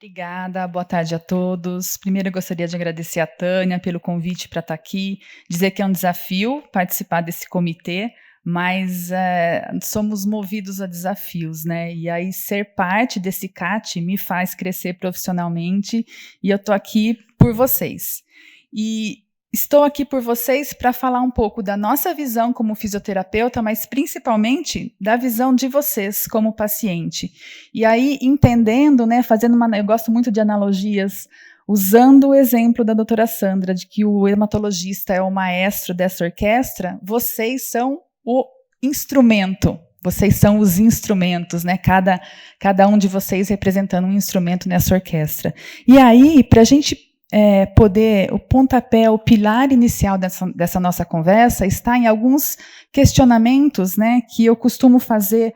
Obrigada, boa tarde a todos. Primeiro, eu gostaria de agradecer a Tânia pelo convite para estar aqui, dizer que é um desafio participar desse comitê, mas somos movidos a desafios, né? E aí, ser parte desse CAT me faz crescer profissionalmente e eu estou aqui por vocês. E estou aqui por vocês para falar um pouco da nossa visão como fisioterapeuta, mas principalmente da visão de vocês como paciente. E aí, entendendo, né, eu gosto muito de analogias, usando o exemplo da doutora Sandra, de que o hematologista é o maestro dessa orquestra, vocês são o instrumento. Vocês são os instrumentos, né? Cada um de vocês representando um instrumento nessa orquestra. E aí, para a gente o pontapé, o pilar inicial dessa nossa conversa está em alguns questionamentos, né, que eu costumo fazer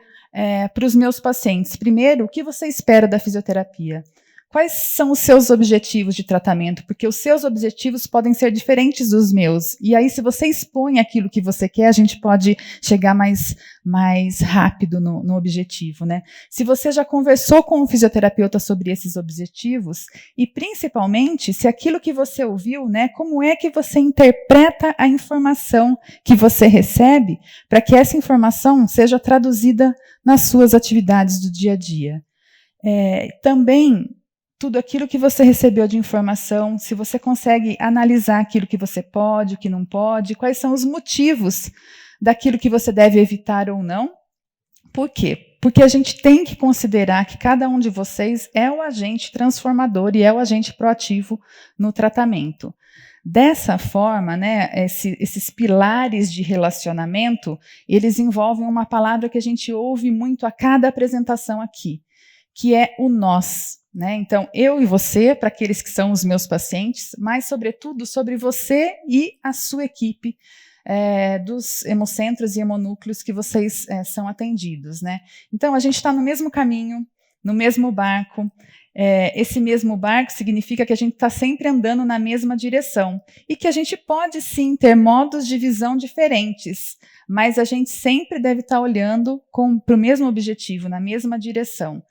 para os meus pacientes. Primeiro, o que você espera da fisioterapia? Quais são os seus objetivos de tratamento? Porque os seus objetivos podem ser diferentes dos meus. E aí, se você expõe aquilo que você quer, a gente pode chegar mais rápido no objetivo, né? Se você já conversou com um fisioterapeuta sobre esses objetivos, e principalmente, se aquilo que você ouviu, né, como é que você interpreta a informação que você recebe, para que essa informação seja traduzida nas suas atividades do dia a dia. Também, tudo aquilo que você recebeu de informação, se você consegue analisar aquilo que você pode, o que não pode, quais são os motivos daquilo que você deve evitar ou não. Por quê? Porque a gente tem que considerar que cada um de vocês é o agente transformador e é o agente proativo no tratamento. Dessa forma, né, esses pilares de relacionamento, eles envolvem uma palavra que a gente ouve muito a cada apresentação aqui, que é o nós. Né? Então, eu e você, para aqueles que são os meus pacientes, mas, sobretudo, sobre você e a sua equipe dos hemocentros e hemonúcleos que vocês são atendidos. Né? Então, a gente está no mesmo caminho, no mesmo barco. Esse mesmo barco significa que a gente está sempre andando na mesma direção e que a gente pode, sim, ter modos de visão diferentes, mas a gente sempre deve estar olhando para o mesmo objetivo, na mesma direção.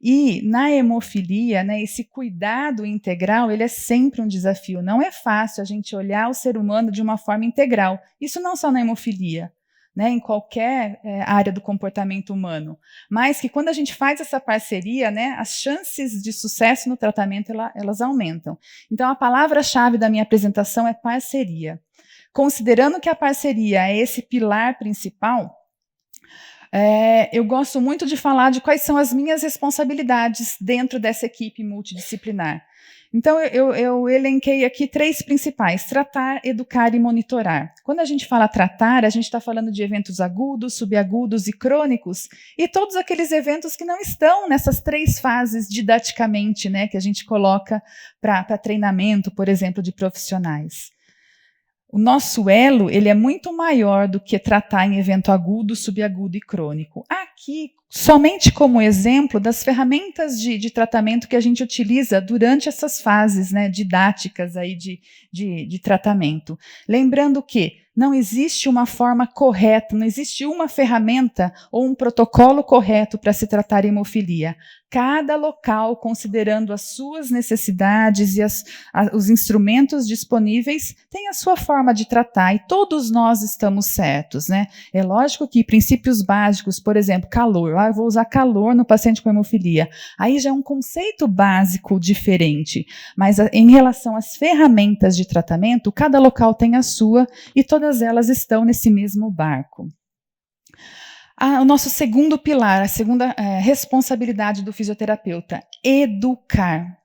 E na hemofilia, né, esse cuidado integral, ele é sempre um desafio. Não é fácil a gente olhar o ser humano de uma forma integral. Isso não só na hemofilia, né, em qualquer área do comportamento humano. Mas que quando a gente faz essa parceria, né, as chances de sucesso no tratamento, elas aumentam. Então, a palavra-chave da minha apresentação é parceria. Considerando que a parceria é esse pilar principal, eu gosto muito de falar de quais são as minhas responsabilidades dentro dessa equipe multidisciplinar. Então, eu elenquei aqui 3 principais: tratar, educar e monitorar. Quando a gente fala tratar, a gente está falando de eventos agudos, subagudos e crônicos, e todos aqueles eventos que não estão nessas 3 fases didaticamente, né, que a gente coloca para treinamento, por exemplo, de profissionais. O nosso elo, ele é muito maior do que tratar em evento agudo, subagudo e crônico. Aqui, somente como exemplo das ferramentas de tratamento que a gente utiliza durante essas fases, né, didáticas aí de tratamento. Lembrando que não existe uma forma correta, não existe uma ferramenta ou um protocolo correto para se tratar hemofilia. Cada local, considerando as suas necessidades e os instrumentos disponíveis, tem a sua forma de tratar, e todos nós estamos certos, né? É lógico que princípios básicos, por exemplo, calor. Eu vou usar calor no paciente com hemofilia. Aí já é um conceito básico diferente. Mas em relação às ferramentas de tratamento, cada local tem a sua e todas elas estão nesse mesmo barco. O nosso segundo pilar, a segunda responsabilidade do fisioterapeuta: educar.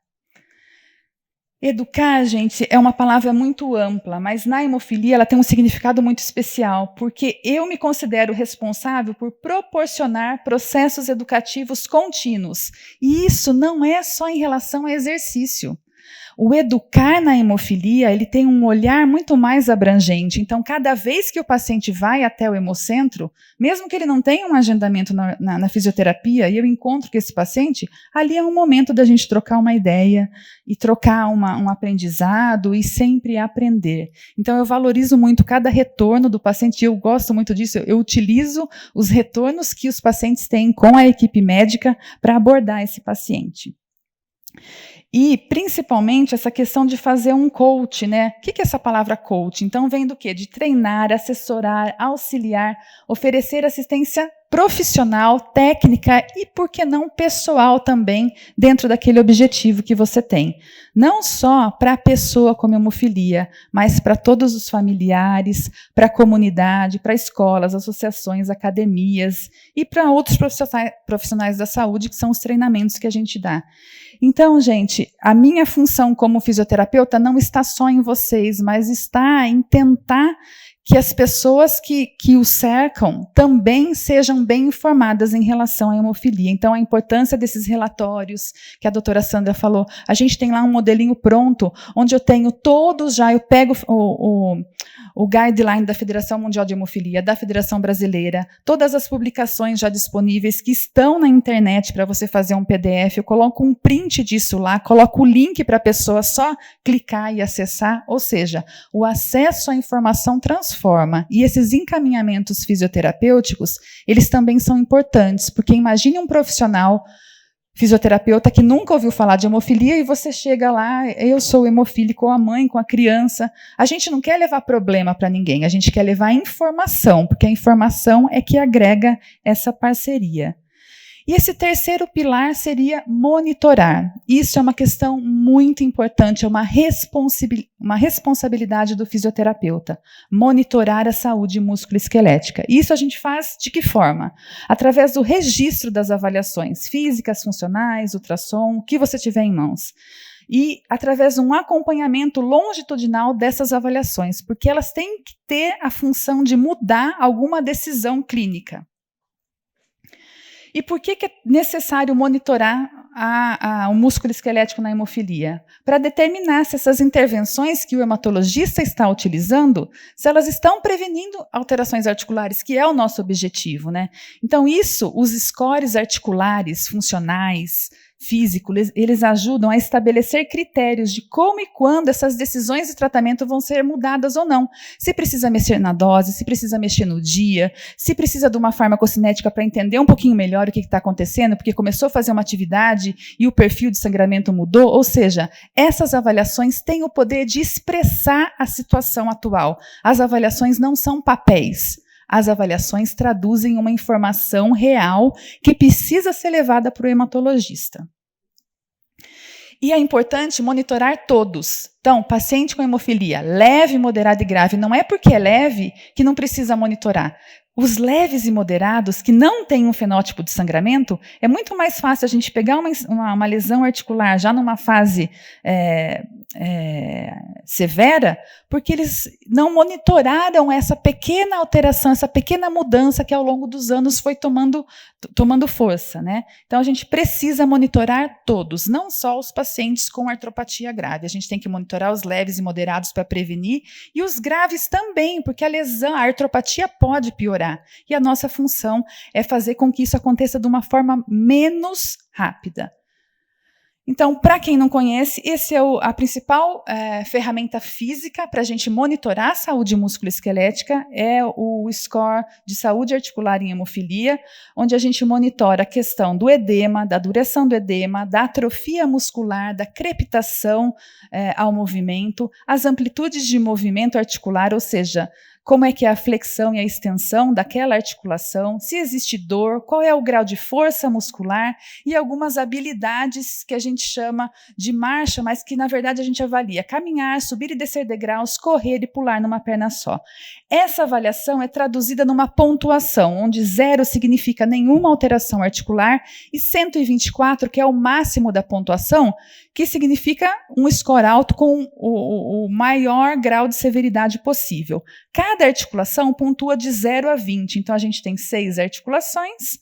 Educar, gente, é uma palavra muito ampla, mas na hemofilia ela tem um significado muito especial, porque eu me considero responsável por proporcionar processos educativos contínuos. E isso não é só em relação ao exercício. O educar na hemofilia, ele tem um olhar muito mais abrangente. Então, cada vez que o paciente vai até o hemocentro, mesmo que ele não tenha um agendamento na fisioterapia, e eu encontro com esse paciente, ali é um momento da gente trocar uma ideia e trocar um aprendizado e sempre aprender. Então, eu valorizo muito cada retorno do paciente, eu gosto muito disso, eu utilizo os retornos que os pacientes têm com a equipe médica para abordar esse paciente. E, principalmente, essa questão de fazer um coach, né? O que é essa palavra coach? Então, vem do quê? De treinar, assessorar, auxiliar, oferecer assistência profissional, técnica e, por que não, pessoal também, dentro daquele objetivo que você tem. Não só para a pessoa com hemofilia, mas para todos os familiares, para a comunidade, para escolas, associações, academias e para outros profissionais da saúde, que são os treinamentos que a gente dá. Então, gente, a minha função como fisioterapeuta não está só em vocês, mas está em tentar que as pessoas que o cercam também sejam bem informadas em relação à hemofilia. Então, a importância desses relatórios que a doutora Sandra falou. A gente tem lá um modelinho pronto, onde eu tenho todos já, eu pego o guideline da Federação Mundial de Hemofilia, da Federação Brasileira, todas as publicações já disponíveis que estão na internet para você fazer um PDF, eu coloco um print disso lá, coloco o link para a pessoa só clicar e acessar, ou seja, o acesso à informação transforma. E esses encaminhamentos fisioterapêuticos, eles também são importantes, porque imagine um profissional fisioterapeuta que nunca ouviu falar de hemofilia e você chega lá, eu sou hemofílico, com a mãe, com a criança. A gente não quer levar problema para ninguém, a gente quer levar informação, porque a informação é que agrega essa parceria. E esse terceiro pilar seria monitorar. Isso é uma questão muito importante, é uma responsabilidade do fisioterapeuta. Monitorar a saúde musculoesquelética. Isso a gente faz de que forma? Através do registro das avaliações físicas, funcionais, ultrassom, o que você tiver em mãos. E através de um acompanhamento longitudinal dessas avaliações, porque elas têm que ter a função de mudar alguma decisão clínica. E por que é necessário monitorar o músculo esquelético na hemofilia? Para determinar se essas intervenções que o hematologista está utilizando, se elas estão prevenindo alterações articulares, que é o nosso objetivo, né? Então, os scores articulares, funcionais, físicos, eles ajudam a estabelecer critérios de como e quando essas decisões de tratamento vão ser mudadas ou não. Se precisa mexer na dose, se precisa mexer no dia, se precisa de uma farmacocinética para entender um pouquinho melhor o que está acontecendo, porque começou a fazer uma atividade e o perfil de sangramento mudou. Ou seja, essas avaliações têm o poder de expressar a situação atual. As avaliações não são papéis. As avaliações traduzem uma informação real que precisa ser levada para o hematologista. E é importante monitorar todos. Então, paciente com hemofilia, leve, moderada e grave, não é porque é leve que não precisa monitorar. Os leves e moderados, que não têm um fenótipo de sangramento, é muito mais fácil a gente pegar uma lesão articular já numa fase severa, porque eles não monitoraram essa pequena alteração, essa pequena mudança que ao longo dos anos foi tomando força, né? Então, a gente precisa monitorar todos, não só os pacientes com artropatia grave. A gente tem que monitorar os leves e moderados para prevenir, e os graves também, porque a artropatia pode piorar. E a nossa função é fazer com que isso aconteça de uma forma menos rápida. Então, para quem não conhece, esse é a principal ferramenta física para a gente monitorar a saúde musculoesquelética, é o score de saúde articular em hemofilia, onde a gente monitora a questão do edema, da duração do edema, da atrofia muscular, da crepitação ao movimento, as amplitudes de movimento articular, ou seja, como é que é a flexão e a extensão daquela articulação, se existe dor, qual é o grau de força muscular e algumas habilidades que a gente chama de marcha, mas que na verdade a gente avalia: caminhar, subir e descer degraus, correr e pular numa perna só. Essa avaliação é traduzida numa pontuação, onde 0 significa nenhuma alteração articular e 124, que é o máximo da pontuação, que significa um score alto com o maior grau de severidade possível. Cada articulação pontua de 0 a 20, então a gente tem 6 articulações.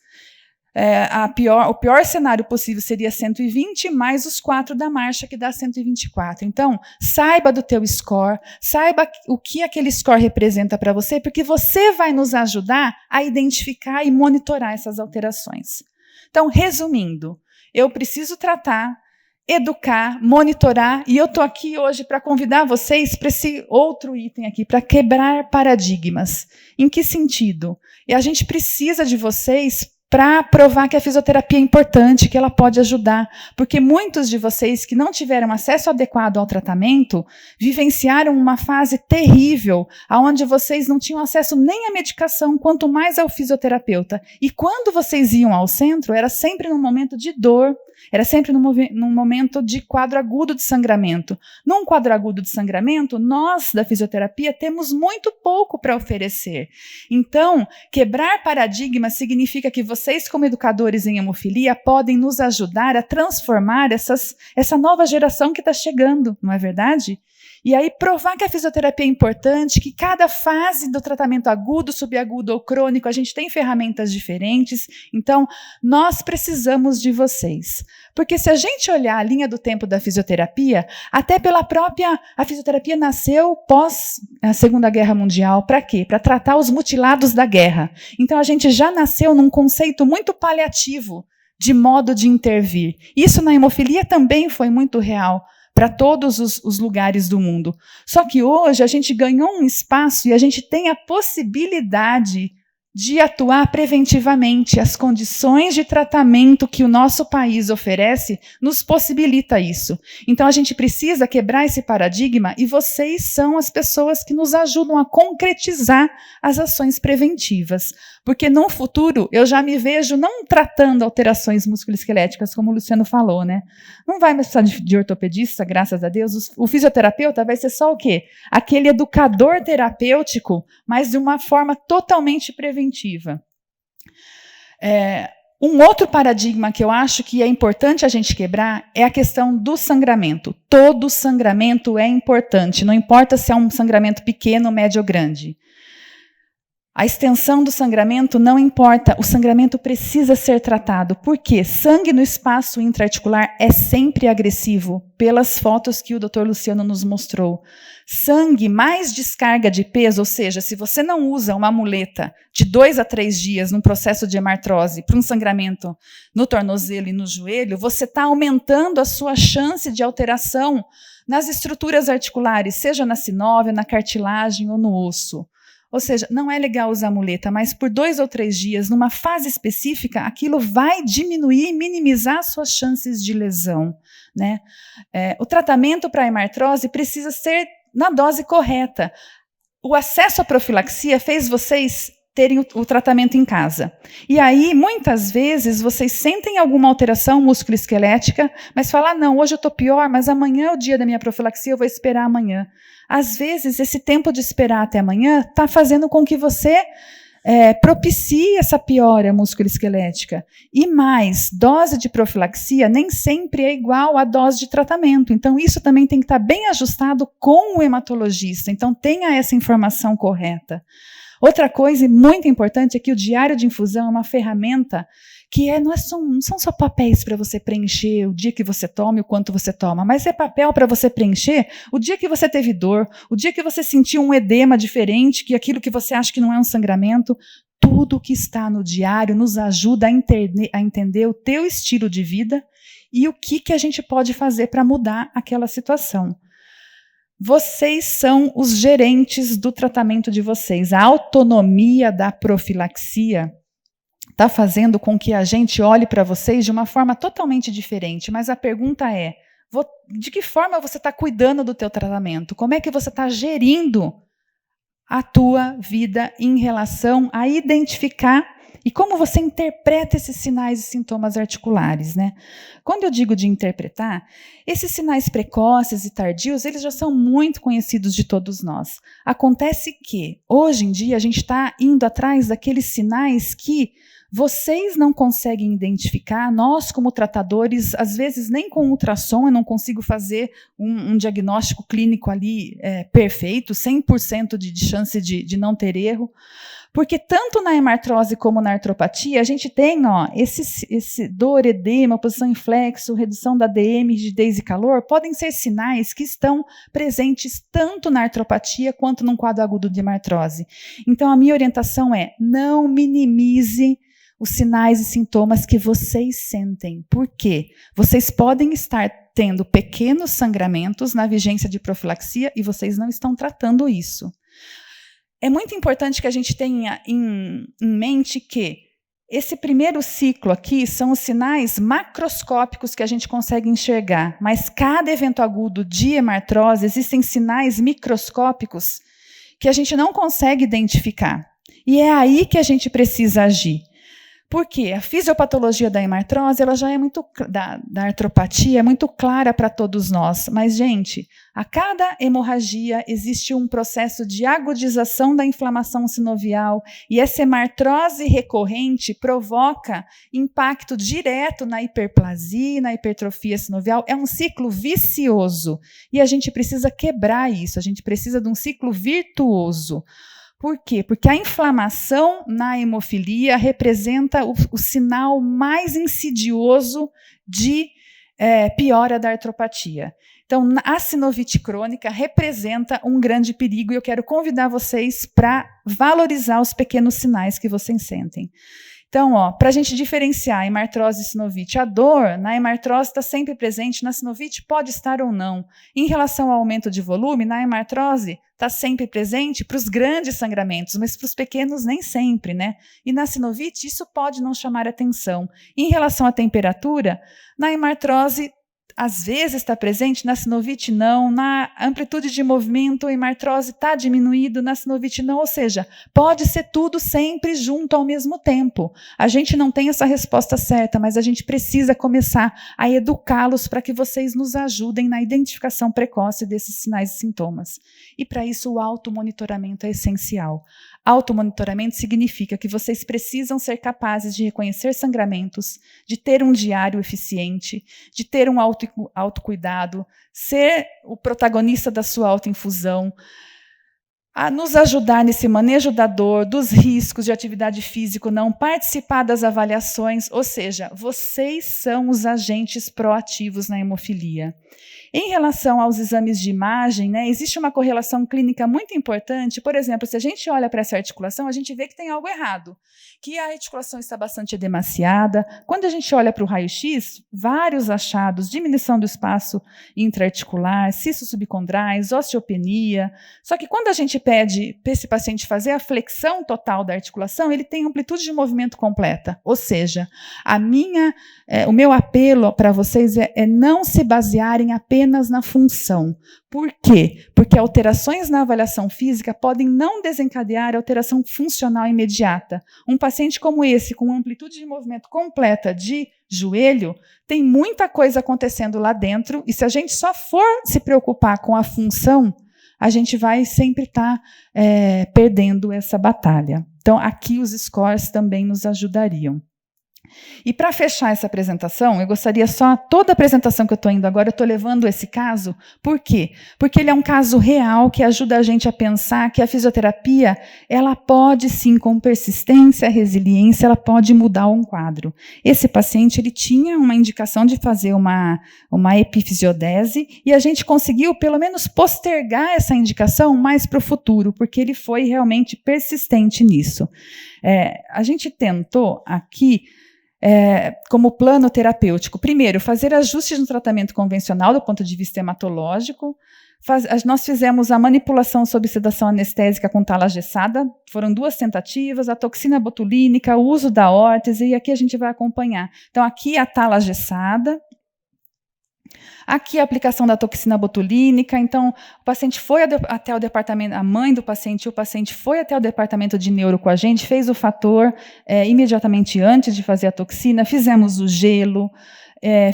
O pior cenário possível seria 120, mais os 4 da marcha, que dá 124. Então, saiba do teu score, saiba o que aquele score representa para você, porque você vai nos ajudar a identificar e monitorar essas alterações. Então, resumindo, eu preciso tratar, educar, monitorar, e eu estou aqui hoje para convidar vocês para esse outro item aqui, para quebrar paradigmas. Em que sentido? E a gente precisa de vocês para provar que a fisioterapia é importante, que ela pode ajudar. Porque muitos de vocês que não tiveram acesso adequado ao tratamento vivenciaram uma fase terrível, onde vocês não tinham acesso nem à medicação, quanto mais ao fisioterapeuta. E quando vocês iam ao centro, era sempre num momento de dor, era sempre num momento de quadro agudo de sangramento. Num quadro agudo de sangramento, nós, da fisioterapia, temos muito pouco para oferecer. Então, quebrar paradigmas significa que vocês, como educadores em hemofilia, podem nos ajudar a transformar essa nova geração que está chegando, não é verdade? E aí provar que a fisioterapia é importante, que cada fase do tratamento agudo, subagudo ou crônico, a gente tem ferramentas diferentes. Então, nós precisamos de vocês. Porque se a gente olhar a linha do tempo da fisioterapia, até pela própria... A fisioterapia nasceu pós a Segunda Guerra Mundial. Para quê? Para tratar os mutilados da guerra. Então, a gente já nasceu num conceito muito paliativo de modo de intervir. Isso na hemofilia também foi muito real para todos os lugares do mundo. Só que hoje a gente ganhou um espaço e a gente tem a possibilidade de atuar preventivamente. As condições de tratamento que o nosso país oferece nos possibilita isso. Então a gente precisa quebrar esse paradigma e vocês são as pessoas que nos ajudam a concretizar as ações preventivas. Porque no futuro eu já me vejo não tratando alterações musculoesqueléticas, como o Luciano falou, né? Não vai mais precisar de ortopedista, graças a Deus. O fisioterapeuta vai ser só o quê? Aquele educador terapêutico, mas de uma forma totalmente preventiva. Um outro paradigma que eu acho que é importante a gente quebrar é a questão do sangramento. Todo sangramento é importante, não importa se é um sangramento pequeno, médio ou grande. A extensão do sangramento não importa, o sangramento precisa ser tratado. Por quê? Sangue no espaço intraarticular é sempre agressivo, pelas fotos que o Dr. Luciano nos mostrou. Sangue mais descarga de peso, ou seja, se você não usa uma muleta de 2 a 3 dias num processo de hemartrose para um sangramento no tornozelo e no joelho, você está aumentando a sua chance de alteração nas estruturas articulares, seja na sinóvia, na cartilagem ou no osso. Ou seja, não é legal usar muleta, mas por 2 ou 3 dias, numa fase específica, aquilo vai diminuir e minimizar suas chances de lesão, né? O tratamento para a hemartrose precisa ser na dose correta. O acesso à profilaxia fez vocês terem o tratamento em casa. E aí, muitas vezes, vocês sentem alguma alteração musculoesquelética, mas falam, não, hoje eu estou pior, mas amanhã é o dia da minha profilaxia, eu vou esperar amanhã. Às vezes, esse tempo de esperar até amanhã está fazendo com que você propicie essa piora musculoesquelética. E mais, dose de profilaxia nem sempre é igual à dose de tratamento. Então, isso também tem que estar bem ajustado com o hematologista. Então, tenha essa informação correta. Outra coisa muito importante é que o diário de infusão é uma ferramenta que não são só papéis para você preencher o dia que você toma e o quanto você toma, mas é papel para você preencher o dia que você teve dor, o dia que você sentiu um edema diferente, que aquilo que você acha que não é um sangramento. Tudo que está no diário nos ajuda a entender o teu estilo de vida e o que a gente pode fazer para mudar aquela situação. Vocês são os gerentes do tratamento de vocês. A autonomia da profilaxia está fazendo com que a gente olhe para vocês de uma forma totalmente diferente. Mas a pergunta é, de que forma você está cuidando do teu tratamento? Como é que você está gerindo a tua vida em relação a identificar e como você interpreta esses sinais e sintomas articulares, né? Quando eu digo de interpretar, esses sinais precoces e tardios, eles já são muito conhecidos de todos nós. Acontece que, hoje em dia, a gente está indo atrás daqueles sinais que vocês não conseguem identificar. Nós, como tratadores, às vezes nem com ultrassom eu não consigo fazer um diagnóstico clínico ali perfeito, 100% de chance de não ter erro. Porque tanto na hemartrose como na artropatia, a gente tem esse dor, edema, posição em flexo, redução da DM, rigidez e calor, podem ser sinais que estão presentes tanto na artropatia quanto num quadro agudo de hemartrose. Então, a minha orientação é não minimize os sinais e sintomas que vocês sentem. Por quê? Vocês podem estar tendo pequenos sangramentos na vigência de profilaxia e vocês não estão tratando isso. É muito importante que a gente tenha em mente que Esse primeiro ciclo aqui são os sinais macroscópicos que a gente consegue enxergar, mas cada evento agudo de hemartrose existem sinais microscópicos que a gente não consegue identificar. E é aí que a gente precisa agir. Por quê? A fisiopatologia da hemartrose, ela já é muito da artropatia, é muito clara para todos nós. Mas, gente, a cada hemorragia existe um processo de agudização da inflamação sinovial e essa hemartrose recorrente provoca impacto direto na hiperplasia, na hipertrofia sinovial. É um ciclo vicioso e a gente precisa quebrar isso, a gente precisa de um ciclo virtuoso. Por quê? Porque a inflamação na hemofilia representa o sinal mais insidioso de piora da artropatia. Então, a sinovite crônica representa um grande perigo e eu quero convidar vocês para valorizar os pequenos sinais que vocês sentem. Então, para a gente diferenciar a hemartrose e sinovite, a dor na hemartrose está sempre presente, na sinovite pode estar ou não. Em relação ao aumento de volume, na hemartrose está sempre presente para os grandes sangramentos, mas para os pequenos nem sempre, né? E na sinovite isso pode não chamar atenção. Em relação à temperatura, na hemartrose às vezes está presente, na sinovite não, na amplitude de movimento, a hemartrose está diminuído, na sinovite não, ou seja, pode ser tudo sempre junto ao mesmo tempo. A gente não tem essa resposta certa, mas a gente precisa começar a educá-los para que vocês nos ajudem na identificação precoce desses sinais e sintomas. E para isso o automonitoramento é essencial. Automonitoramento significa que vocês precisam ser capazes de reconhecer sangramentos, de ter um diário eficiente, de ter um autocuidado, ser o protagonista da sua autoinfusão, a nos ajudar nesse manejo da dor, dos riscos de atividade física, não participar das avaliações, ou seja, vocês são os agentes proativos na hemofilia. Em relação aos exames de imagem, né, existe uma correlação clínica muito importante. Por exemplo, se a gente olha para essa articulação, a gente vê que tem algo errado, que a articulação está bastante edemaciada. Quando a gente olha para o raio-x, vários achados, diminuição do espaço intraarticular, cistos subcondrais, osteopenia. Só que quando a gente pede para esse paciente fazer a flexão total da articulação, ele tem amplitude de movimento completa. Ou seja, o meu apelo para vocês é não se basearem apenas na função. Por quê? Porque alterações na avaliação física podem não desencadear alteração funcional imediata. Um paciente como esse, com amplitude de movimento completa de joelho, tem muita coisa acontecendo lá dentro, e se a gente só for se preocupar com a função, a gente vai sempre estar perdendo essa batalha. Então, aqui os scores também nos ajudariam. E para fechar essa apresentação, eu gostaria só, toda a apresentação que eu estou indo agora, eu estou levando esse caso, por quê? Porque ele é um caso real que ajuda a gente a pensar que a fisioterapia, ela pode sim, com persistência, resiliência, ela pode mudar um quadro. Esse paciente, ele tinha uma indicação de fazer uma epifisiodese e a gente conseguiu, pelo menos, postergar essa indicação mais para o futuro, porque ele foi realmente persistente nisso. A gente tentou aqui, como plano terapêutico, primeiro, fazer ajustes no tratamento convencional do ponto de vista hematológico. Nós fizemos a manipulação sob sedação anestésica com tala gessada, foram 2 tentativas, a toxina botulínica, o uso da órtese, e aqui a gente vai acompanhar. Então, aqui a tala gessada, aqui a aplicação da toxina botulínica. Então, o paciente foi até o departamento, a mãe do paciente e o paciente foi até o departamento de neuro com a gente, fez o fator imediatamente antes de fazer a toxina, fizemos o gelo,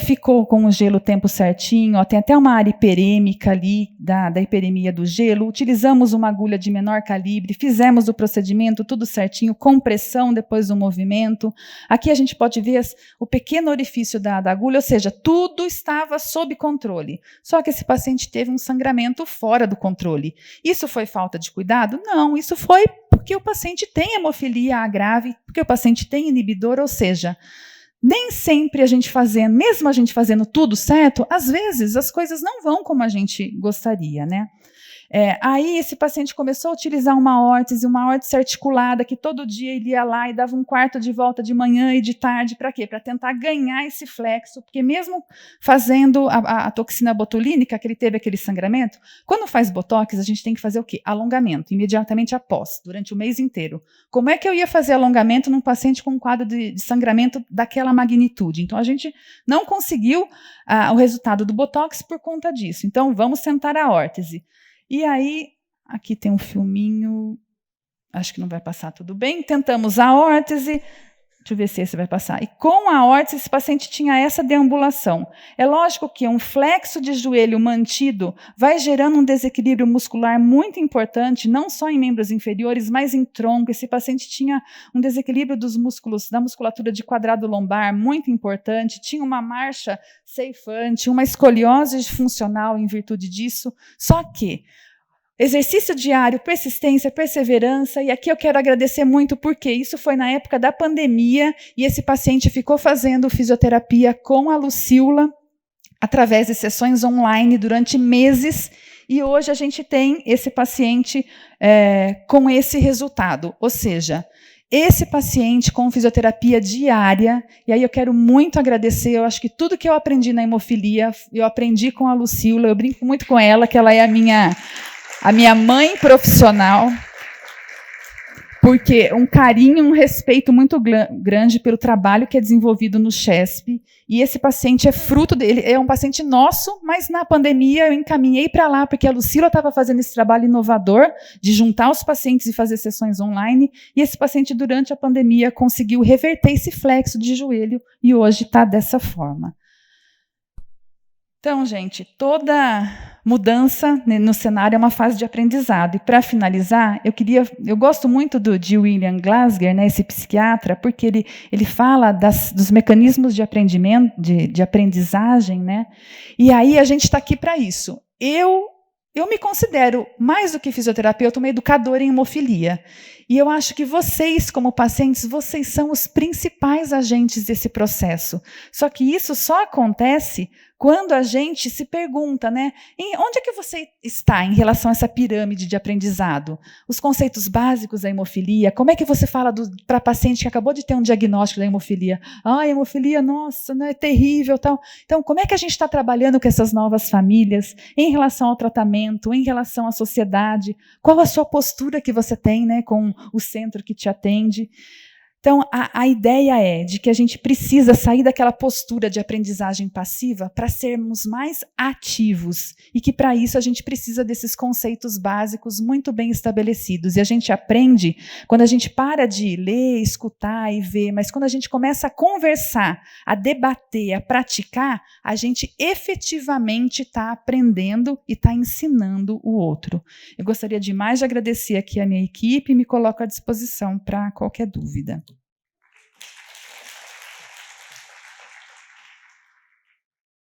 ficou com o gelo o tempo certinho, tem até uma área hiperêmica ali, da hiperemia do gelo, utilizamos uma agulha de menor calibre, fizemos o procedimento, tudo certinho, compressão depois do movimento. Aqui a gente pode ver o pequeno orifício da agulha, ou seja, tudo estava sob controle. Só que esse paciente teve um sangramento fora do controle. Isso foi falta de cuidado? Não, isso foi porque o paciente tem hemofilia grave, porque o paciente tem inibidor, ou seja, nem sempre mesmo a gente fazendo tudo certo, às vezes as coisas não vão como a gente gostaria, né? Aí esse paciente começou a utilizar uma órtese articulada, que todo dia ele ia lá e dava um quarto de volta de manhã e de tarde. Para quê? Para tentar ganhar esse flexo, porque mesmo fazendo a toxina botulínica, que ele teve aquele sangramento, quando faz botox, a gente tem que fazer o quê? Alongamento, imediatamente após, durante o mês inteiro. Como é que eu ia fazer alongamento num paciente com um quadro de sangramento daquela magnitude? Então, a gente não conseguiu o resultado do botox por conta disso. Então, vamos sentar a órtese. E aí, aqui tem um filminho, acho que não vai passar tudo bem. Tentamos a órtese, deixa eu ver se esse vai passar. E com a órtese, esse paciente tinha essa deambulação. É lógico que um flexo de joelho mantido vai gerando um desequilíbrio muscular muito importante, não só em membros inferiores, mas em tronco. Esse paciente tinha um desequilíbrio dos músculos, da musculatura de quadrado lombar muito importante, tinha uma marcha ceifante, uma escoliose funcional em virtude disso. Só que exercício diário, persistência, perseverança, e aqui eu quero agradecer muito porque isso foi na época da pandemia e esse paciente ficou fazendo fisioterapia com a Lucila através de sessões online durante meses e hoje a gente tem esse paciente com esse resultado, ou seja, esse paciente com fisioterapia diária, e aí eu quero muito agradecer, eu acho que tudo que eu aprendi na hemofilia, eu aprendi com a Lucila, eu brinco muito com ela, que ela é a minha mãe profissional, porque um carinho, um respeito muito grande pelo trabalho que é desenvolvido no CHESP, e esse paciente é fruto dele, é um paciente nosso, mas na pandemia eu encaminhei para lá, porque a Lucila estava fazendo esse trabalho inovador de juntar os pacientes e fazer sessões online, e esse paciente, durante a pandemia, conseguiu reverter esse flexo de joelho, e hoje está dessa forma. Então, gente, toda mudança no cenário é uma fase de aprendizado. E, para finalizar, eu gosto muito de William Glasser, né, esse psiquiatra, porque ele fala dos mecanismos de aprendizagem, né? E aí a gente está aqui para isso. Eu me considero, mais do que fisioterapeuta, uma educadora em hemofilia. E eu acho que vocês, como pacientes, vocês são os principais agentes desse processo. Só que isso só acontece quando a gente se pergunta, né, onde é que você está em relação a essa pirâmide de aprendizado? Os conceitos básicos da hemofilia, como é que você fala para paciente que acabou de ter um diagnóstico da hemofilia? Hemofilia, nossa, não é terrível, tal. Então, como é que a gente está trabalhando com essas novas famílias em relação ao tratamento, em relação à sociedade? Qual a sua postura que você tem, né, com o centro que te atende? Então, a ideia é de que a gente precisa sair daquela postura de aprendizagem passiva para sermos mais ativos e que, para isso, a gente precisa desses conceitos básicos muito bem estabelecidos. E a gente aprende quando a gente para de ler, escutar e ver, mas quando a gente começa a conversar, a debater, a praticar, a gente efetivamente está aprendendo e está ensinando o outro. Eu gostaria demais de agradecer aqui a minha equipe e me coloco à disposição para qualquer dúvida.